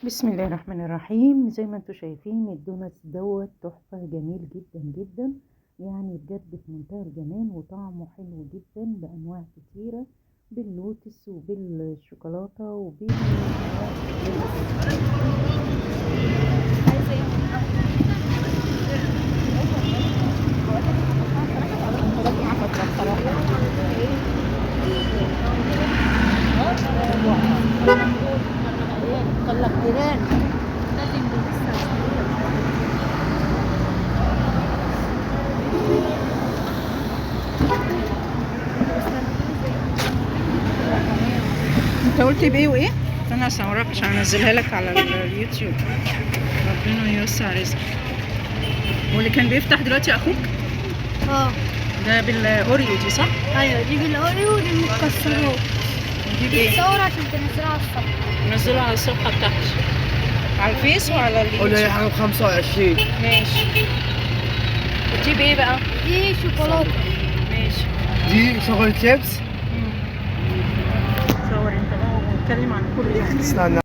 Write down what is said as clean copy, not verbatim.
بسم الله الرحمن الرحيم. زي ما انتم شايفين الدونات دوت تحفة جميل جدا جدا، يعني بجد في منتهى الجمال وطعمه حلو جدا بأنواع كتيرة، باللوتس وبالشوكولاتة انت قلت بايه وايه؟ انا هصورك عشان انزلها لك على اليوتيوب. ربنا يوسع رزقك. واللي كان بيفتح دلوقتي اخوك؟ ده بالاوريو دي صح؟ ايوه دي بالاوريو ودي مكسرات. دي بايه؟ تصور عشان تنزلها على الصفحه. نزلها على الصفحه بتاعتي على الفيس وعلى قول اليوتيوب. لي حاجه ب 25. ماشي. دي بايه بقى؟ دي شوكولاته. ماشي. دي شوكولاته شيبس. صور انت بقى واتكلم عن كل ده. استنى.